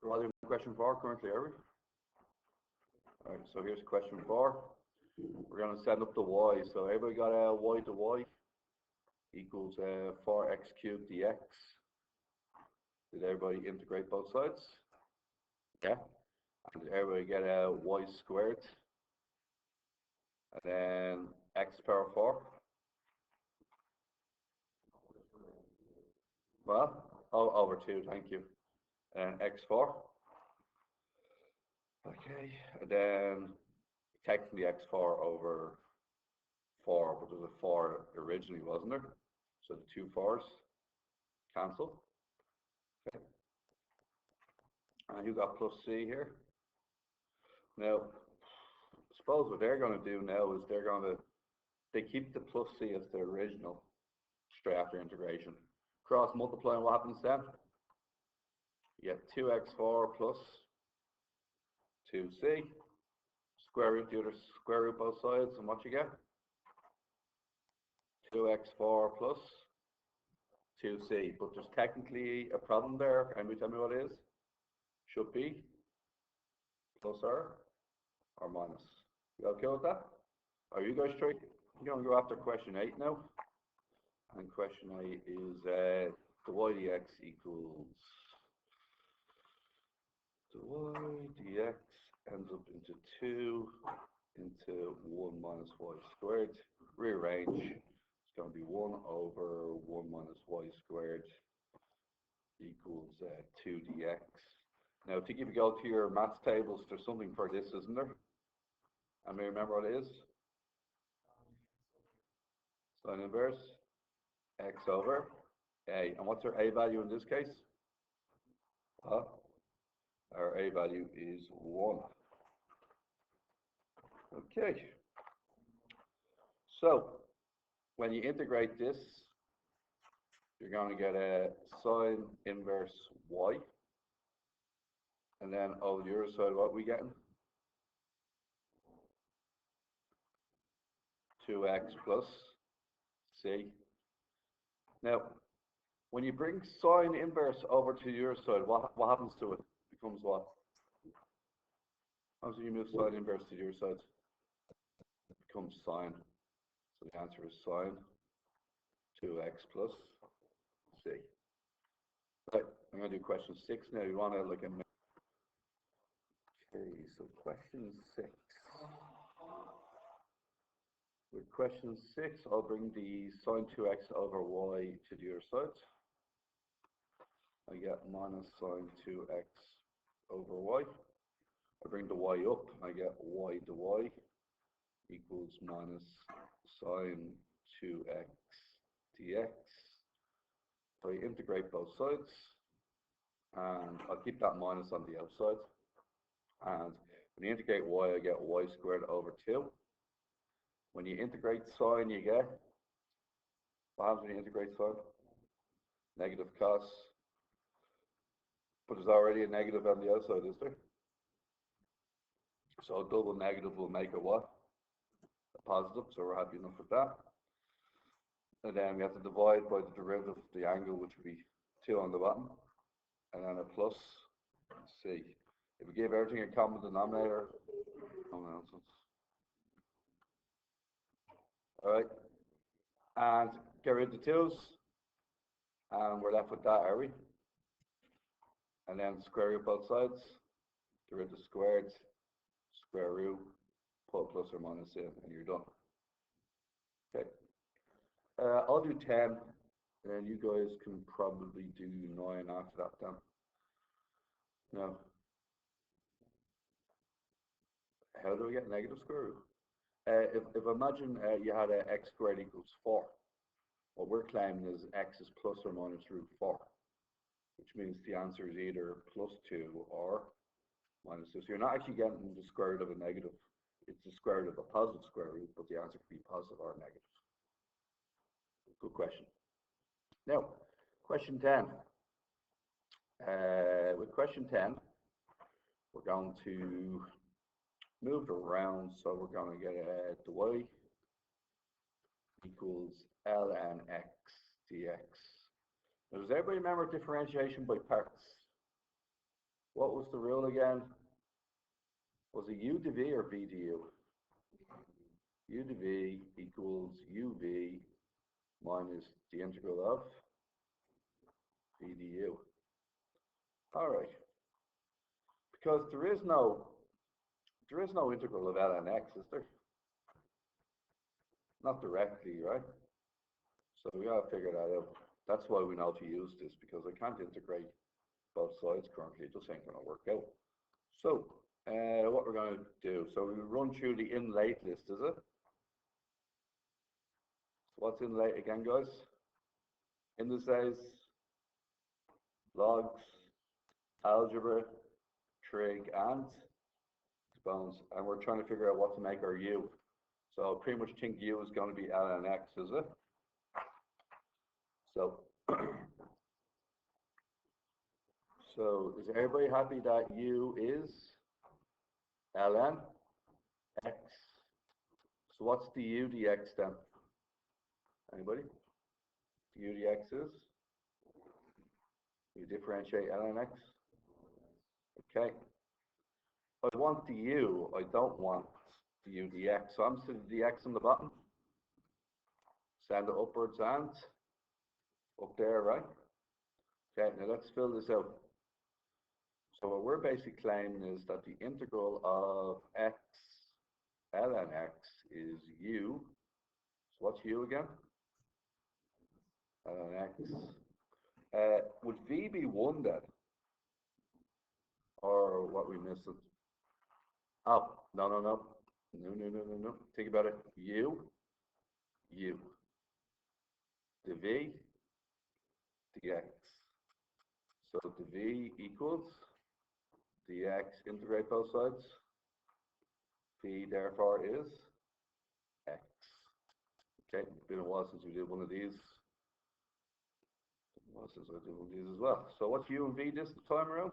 We're in question 4 currently, are we? Alright, so here's question 4. We're going to set up the y. So everybody got a y to y equals 4x cubed dx. Did everybody integrate both sides? Yeah. And did everybody get a y squared? And then x power 4. Well, over 2, thank you. And x4. Okay, and then technically x4 over 4, but there's a 4 originally, wasn't there? So the 2 4s cancel. Okay. And you got plus c here. Now, I suppose what they're going to do now is they keep the plus c as the original straight after integration. Cross multiplying, what happens then? You get 2x4 plus 2c. Square root the other, square root both sides, and what you get? 2x4 plus 2c. But there's technically a problem there. Can you tell me what it is? Should be plus or minus. You okay with that? Are you guys straight? You're going to go after question 8 now. And question 8 is the y dx equals the y dx ends up into 2 into 1 minus y squared. Rearrange. It's going to be 1 over 1 minus y squared equals 2 dx. Now, I think if you go to your maths tables, there's something for this, isn't there? And may remember what it is? Sine inverse x over a. And what's our a value in this case? Our a value is 1. Okay. So, when you integrate this, you're going to get a sine inverse y. And then over the other side, what are we getting? 2x plus c. Now, when you bring sine inverse over to your side, what happens to it? It becomes what? How do you move sine inverse to your side? It becomes sine. So the answer is sine 2x plus c. Right, I'm going to do question 6 now. You want to look at. Okay, so question 6. With question 6, I'll bring the sine 2x over y to the other side. I get minus sine 2x over y. I bring the y up, I get y to y equals minus sine 2x dx. So I integrate both sides, and I'll keep that minus on the outside. And when you integrate y, I get y squared over 2. When you integrate sine, you get, what happens when you integrate sine? Negative cos. But there's already a negative on the outside, is there? So a double negative will make a what? A positive, so we're happy enough with that. And then we have to divide by the derivative of the angle, which would be 2 on the bottom. And then a plus c. If we give everything a common denominator, no nonsense. All right, and get rid of the 2's, and we're left with that, are we? And then square root both sides, get rid of the squared, square root, put plus or minus in, and you're done. Okay, I'll do 10, and you guys can probably do 9 after that then. Now, how do we get negative square root? If imagine you had a x squared equals 4, what we're claiming is x is plus or minus root 4, which means the answer is either plus 2 or minus 2. So you're not actually getting the square root of a negative. It's the square root of a positive square root, but the answer could be positive or negative. Good question. Now, question 10. With question 10, we're going to move it around, so we're going to get the y equals ln x dx. Now, does everybody remember differentiation by parts? What was the rule again? Was it u to v or v to u? U to v equals uv minus the integral of v du. All right. Because there is no integral of ln x, is there? Not directly, right? So we gotta figure that out. That's why we know to use this, because I can't integrate both sides currently. It just ain't gonna work out. So what we're gonna do, so we run through the in late list, is it? So what's in late again, guys? Indices, logs, algebra, trig, and exponents. And we're trying to figure out what to make our u. So I pretty much think u is going to be ln x, is it? So, so is everybody happy that u is ln x? So what's the u dx then? Anybody? The u dx is? You differentiate ln x? Okay. I want the u, I don't want the u dx. So I'm sending the dx on the bottom. Send it upwards and up there, right? Okay, now let's fill this out. So what we're basically claiming is that the integral of x ln x is u. So what's u again? Ln x. Would v be 1 then? Or what we missed? Oh, no. No. Think about it. U. The v, dx. So the v equals dx, integrate both sides. V therefore is x. Okay, it's been a while since we did one of these. Since I did one of these as well. So what's u and v this time around?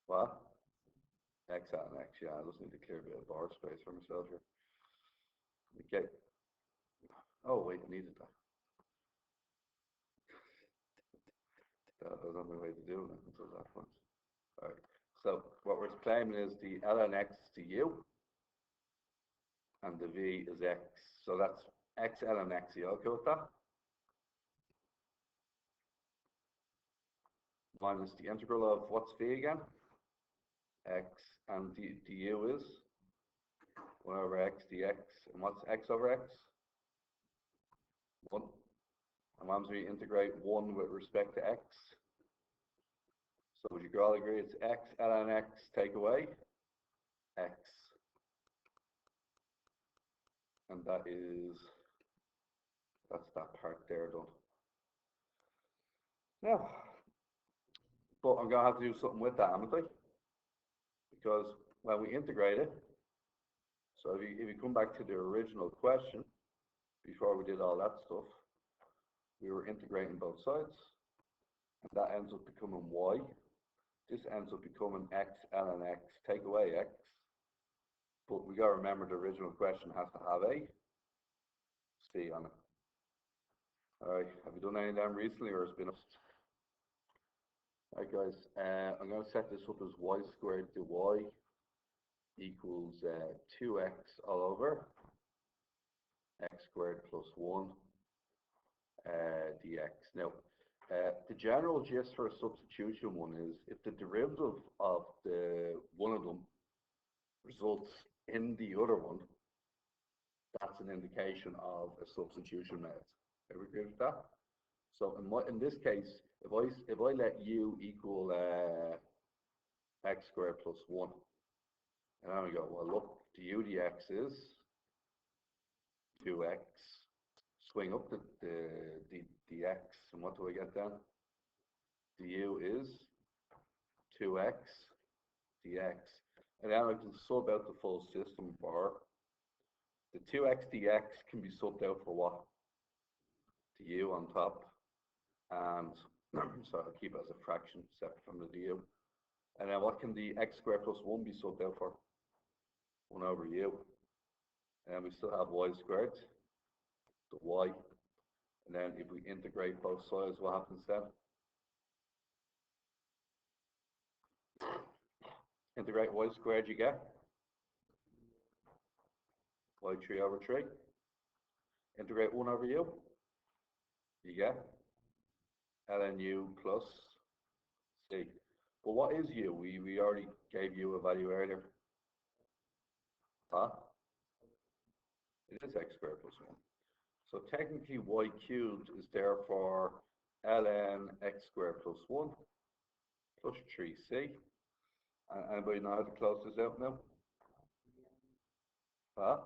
What? X and x, yeah. I just need to clear a bit of bar space for myself here. Okay. Oh wait, needed that. That was on my way to doing it until that point. All right. So what we're claiming is the ln x to u, and the v is x. So that's x ln x. You okay with that? Minus the integral of what's v again? X, and the du is 1 over x dx. And what's x over x? 1. And once we integrate 1 with respect to x, so would you all agree it's x ln x take away x? And that's that part there done. Now, but I'm going to have to do something with that, haven't I? Because when we integrate it, so if you come back to the original question, before we did all that stuff, we were integrating both sides, and that ends up becoming y. This ends up becoming x ln x, take away x. But we got to remember the original question has to have a c on it. All right, have you done any of them recently, or has it been? All right, guys, I'm going to set this up as y squared dy equals 2x all over x squared plus 1 dx. Now, the general gist for a substitution one is if the derivative of one of them results in the other one, that's an indication of a substitution method. Ever agree with that? So in this case, if I let u equal x squared plus 1, and then we go, well, look, the u dx is 2x. Swing up the dx, and what do I get then? Du is 2x dx. And then I can sub out the full system for the 2x dx can be subbed out for what? The u on top. And so I'll keep it as a fraction separate from the du. And then what can the x squared plus 1 be subbed out for? 1 over u. And we still have y squared, the y. And then if we integrate both sides, what happens then? Integrate y squared, you get y3 over 3. Integrate 1 over u, you get ln u plus c. But what is u? We already gave u a value earlier. Huh? It is x squared plus 1. So technically y cubed is therefore ln x squared plus 1 plus 3c. Anybody know how to close this out now? Huh?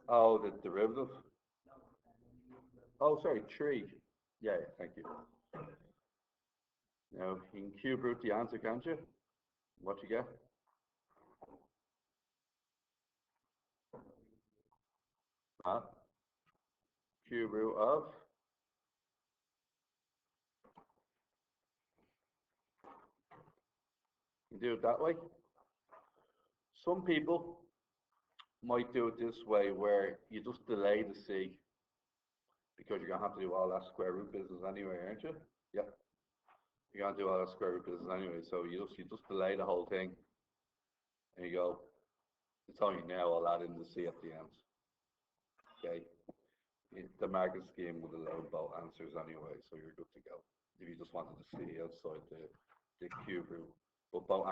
Oh, the derivative. Oh, sorry, 3. Yeah, thank you. Now, you can cube root the answer, can't you? What you get? Huh? Cube root of? You do it that way. Some people might do it this way, where you just delay the c, because you're going to have to do all that square root business anyway, aren't you? Yeah. You're going to do all that square root business anyway, so you just delay the whole thing, and you go, it's only now I'll add in the c at the end. Okay. The market scheme would allow both answers anyway, so you're good to go. If you just wanted to see outside the cube root, but both